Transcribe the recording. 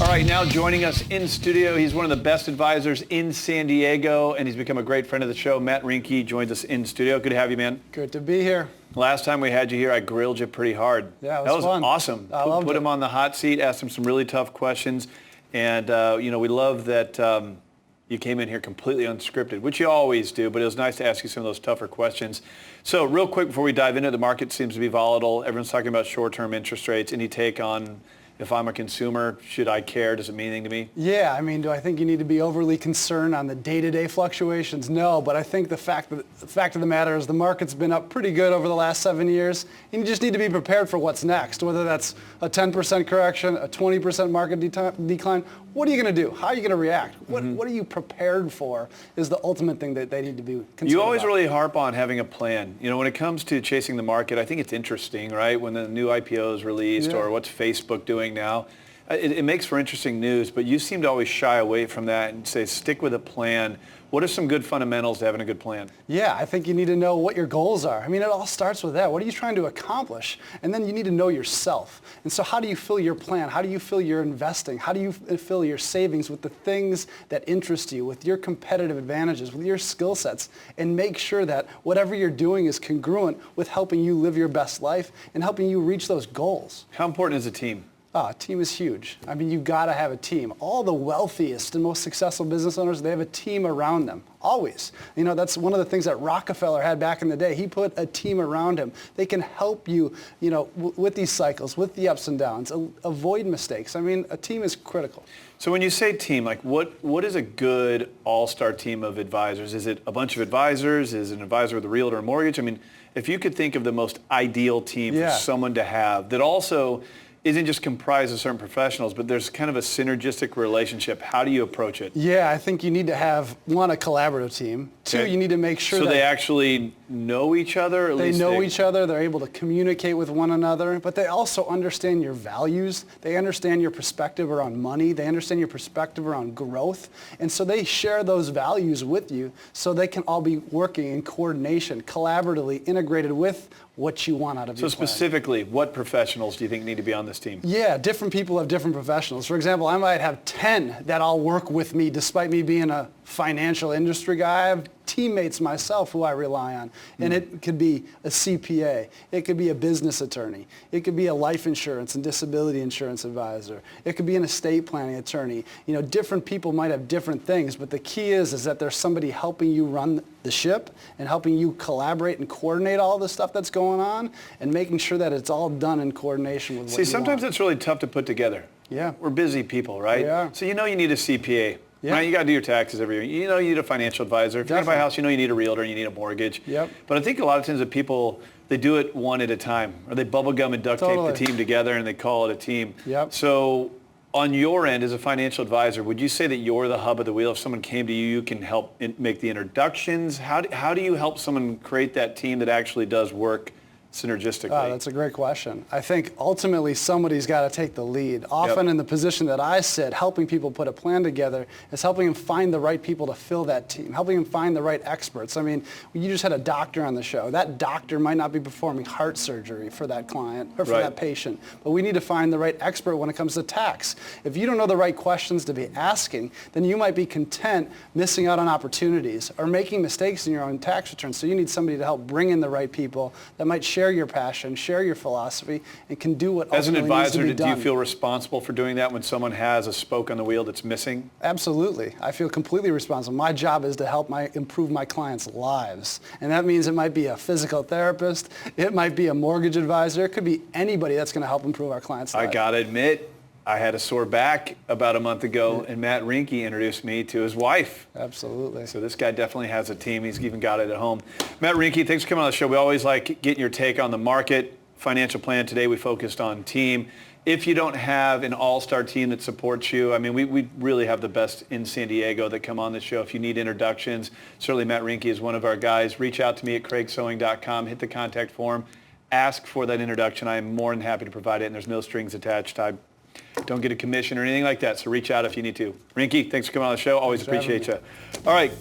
All right, now joining us in studio, he's one of the best advisors in San Diego, and he's become a great friend of the show. Matt Rinkey joins us in studio. Good to have you, man. Good to be here. Last time we had you here, I grilled you pretty hard. Yeah, that was fun. Awesome. I loved Put it. him on the hot seat, asked him some really tough questions, and we love that you came in here completely unscripted, which you always do, but it was nice to ask you some of those tougher questions. So real quick before we dive into it, the market seems to be volatile. Everyone's talking about short-term interest rates. Any take on, if I'm a consumer, should I care? Does it mean anything to me? Yeah, I mean, do I think you need to be overly concerned on the day-to-day fluctuations? No, but I think the fact of the matter is the market's been up pretty good over the last 7 years, and you just need to be prepared for what's next, whether that's a 10% correction, a 20% market decline. What are you going to do? How are you going to react? What are you prepared for is the ultimate thing that they need to be concerned You always about. really harp on having a plan. You know, when it comes to chasing the market, I think it's interesting, right? When the new IPO is released or what's Facebook doing now. It makes for interesting news, but you seem to always shy away from that and say, stick with a plan. What are some good fundamentals to having a good plan? Yeah, I think you need to know what your goals are. I mean, it all starts with that. What are you trying to accomplish? And then you need to know yourself. And so how do you fill your plan? How do you fill your investing? How do you fill your savings with the things that interest you, with your competitive advantages, with your skill sets, and make sure that whatever you're doing is congruent with helping you live your best life and helping you reach those goals. How important is a team? A team is huge. I mean, you've got to have a team. All the wealthiest and most successful business owners, they have a team around them, always. You know, that's one of the things that Rockefeller had back in the day. He put a team around him. They can help you, with these cycles, with the ups and downs, avoid mistakes. I mean, a team is critical. So when you say team, like what is a good all-star team of advisors? Is it a bunch of advisors? Is it an advisor with a realtor or mortgage? I mean, if you could think of the most ideal team for someone to have that also isn't just comprised of certain professionals, but there's kind of a synergistic relationship. How do you approach it? Yeah, I think you need to have, one, a collaborative team. Two, you need to make sure that they actually know each other? Or at least know each other. They're able to communicate with one another, but they also understand your values. They understand your perspective around money. They understand your perspective around growth. And so they share those values with you so they can all be working in coordination, collaboratively integrated with what you want out of your plan. So specifically, what professionals do you think need to be on this team? Yeah, different people have different professionals. For example, I might have 10 that all work with me despite me being a financial industry guy. I have teammates myself who I rely on. And it could be a CPA. It could be a business attorney. It could be a life insurance and disability insurance advisor. It could be an estate planning attorney. You know, different people might have different things, but the key is that there's somebody helping you run the ship and helping you collaborate and coordinate all the stuff that's going on and making sure that it's all done in coordination with what you sometimes want. it's really tough to put together. Yeah. We're busy people, right? We are. So you know you need a CPA. Yeah. Right? You got to do your taxes every year. You know you need a financial advisor. If you're going to buy a house, you know you need a realtor and you need a mortgage. Yep. But I think a lot of times that people, they do it one at a time. Or they bubble gum and duct tape the team together and they call it a team. Yep. So on your end as a financial advisor, would you say that you're the hub of the wheel? If someone came to you, you can help make the introductions. How do you help someone create that team that actually does work synergistically? That's a great question. I think ultimately somebody's got to take the lead. Often in the position that I sit, helping people put a plan together is helping them find the right people to fill that team, helping them find the right experts. I mean, you just had a doctor on the show. That doctor might not be performing heart surgery for that client or for that patient, but we need to find the right expert when it comes to tax. If you don't know the right questions to be asking, then you might be content missing out on opportunities or making mistakes in your own tax returns. So you need somebody to help bring in the right people that might share your passion, share your philosophy, and can do what as an ultimately needs to advisor, be do done. you feel responsible for doing that when someone has a spoke on the wheel that's missing? Absolutely. I feel completely responsible. My job is to help improve my clients' lives. And that means it might be a physical therapist, it might be a mortgage advisor, it could be anybody that's going to help improve our clients' lives. I got to admit, I had a sore back about a month ago, and Matt Rinkey introduced me to his wife. Absolutely. So this guy definitely has a team. He's even got it at home. Matt Rinkey, thanks for coming on the show. We always like getting your take on the market, financial plan. Today we focused on team. If you don't have an all-star team that supports you, I mean, we really have the best in San Diego that come on the show. If you need introductions, certainly Matt Rinkey is one of our guys. Reach out to me at craigsewing.com. Hit the contact form. Ask for that introduction. I am more than happy to provide it, and there's no strings attached. I don't get a commission or anything like that, so reach out if you need to. Rinkey, thanks for coming on the show. Always appreciate you. All right.